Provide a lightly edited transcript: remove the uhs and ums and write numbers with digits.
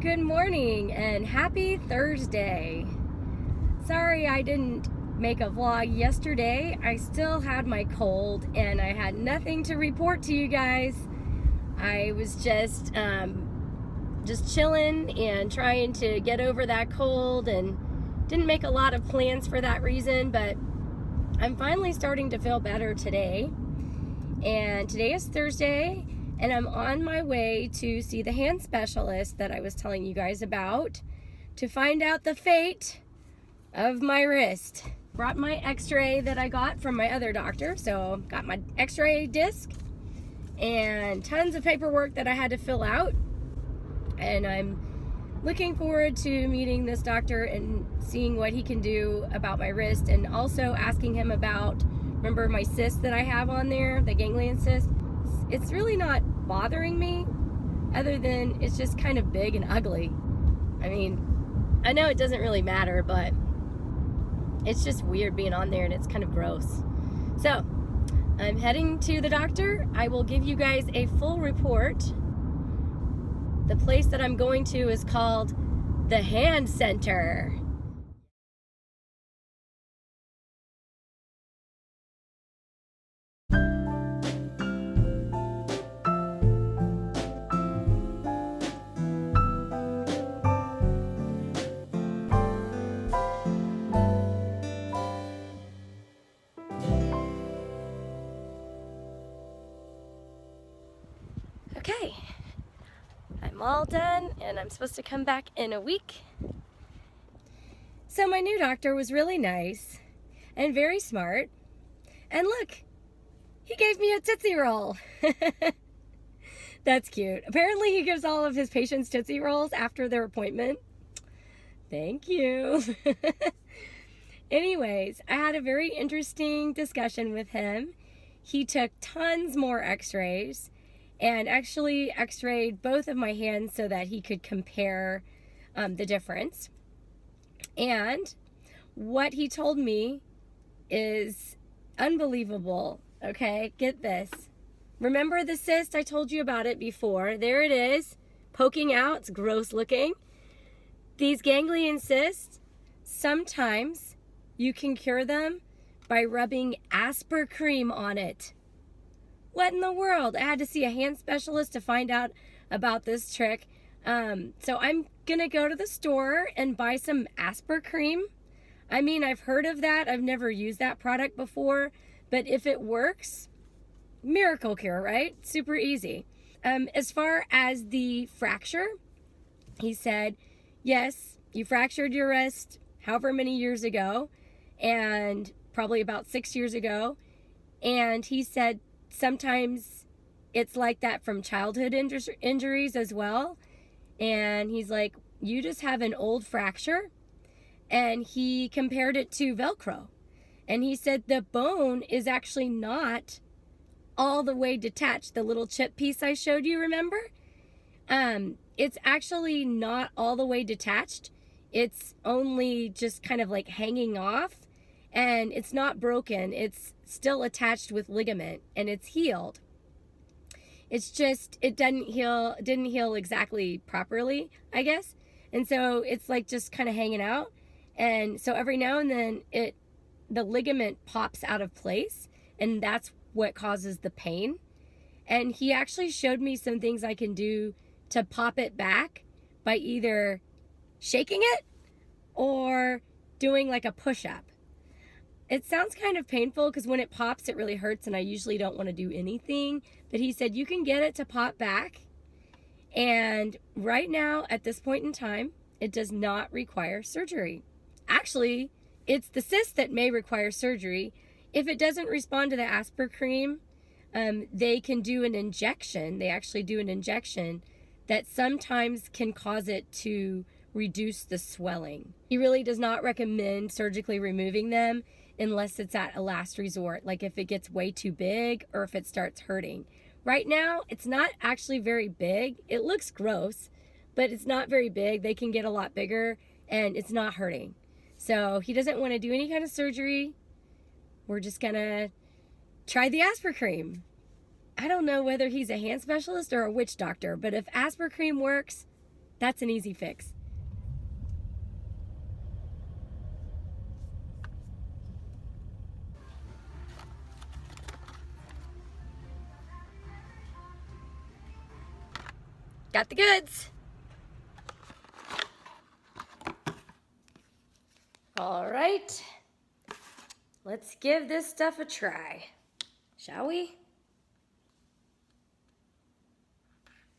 Good morning and happy Thursday. Sorry I didn't make a vlog yesterday. I still had my cold and I had nothing to report to you guys. I was just chilling and trying to get over that cold and didn't make a lot of plans for that reason, but I'm finally starting to feel better today. And today is Thursday, and I'm on my way to see the hand specialist that I was telling you guys about to find out the fate of my wrist. Brought my x-ray that I got from my other doctor, so got my x-ray disc and tons of paperwork that I had to fill out. And I'm looking forward to meeting this doctor and seeing what he can do about my wrist, and also asking him about, remember my cyst that I have on there, the ganglion cyst? It's really not bothering me, other than it's just kind of big and ugly. I mean, I know it doesn't really matter, but it's just weird being on there and it's kind of gross. So, I'm heading to the doctor. I will give you guys a full report. The place that I'm going to is called the Hand Center. Okay, I'm all done and I'm supposed to come back in a week. So my new doctor was really nice and very smart. And look, he gave me a Tootsie Roll. That's cute. Apparently he gives all of his patients Tootsie Rolls after their appointment. Thank you. Anyways, I had a very interesting discussion with him. He took tons more x-rays and actually x-rayed both of my hands so that he could compare the difference. And what he told me is unbelievable. Okay, get this. Remember the cyst? I told you about it before. There it is, poking out. It's gross looking. These ganglion cysts, sometimes you can cure them by rubbing Asper cream on it. What in the world? I had to see a hand specialist to find out about this trick. So I'm gonna go to the store and buy some Asper cream. I mean, I've heard of that. I've never used that product before, but if it works, miracle cure, right? Super easy. As far as the fracture, he said, yes, you fractured your wrist however many years ago, and probably about 6 years ago. And he said, sometimes it's like that from childhood injuries as well. And he's like, you just have an old fracture. And he compared it to Velcro. And he said the bone is actually not all the way detached. The little chip piece I showed you, remember? It's actually not all the way detached. It's only just kind of like hanging off. And it's not broken. It's still attached with ligament, and it's healed. It's just, it didn't heal exactly properly, I guess. And so it's like just kind of hanging out. And so every now and then the ligament pops out of place, and that's what causes the pain. And he actually showed me some things I can do to pop it back by either shaking it or doing like a push-up. It sounds kind of painful because when it pops, it really hurts, and I usually don't want to do anything. But he said you can get it to pop back. And right now, at this point in time, it does not require surgery. Actually, it's the cyst that may require surgery. If it doesn't respond to the Asper cream, they can do an injection. They actually do an injection that sometimes can cause it to reduce the swelling. He really does not recommend surgically removing them unless it's at a last resort, like if it gets way too big or if it starts hurting. Right now, it's not actually very big. It looks gross, but it's not very big. They can get a lot bigger, and it's not hurting. So he doesn't want to do any kind of surgery. We're just gonna try the Asper cream. I don't know whether he's a hand specialist or a witch doctor, but if Asper cream works, That's an easy fix. Got the goods. All right, let's give this stuff a try, shall we?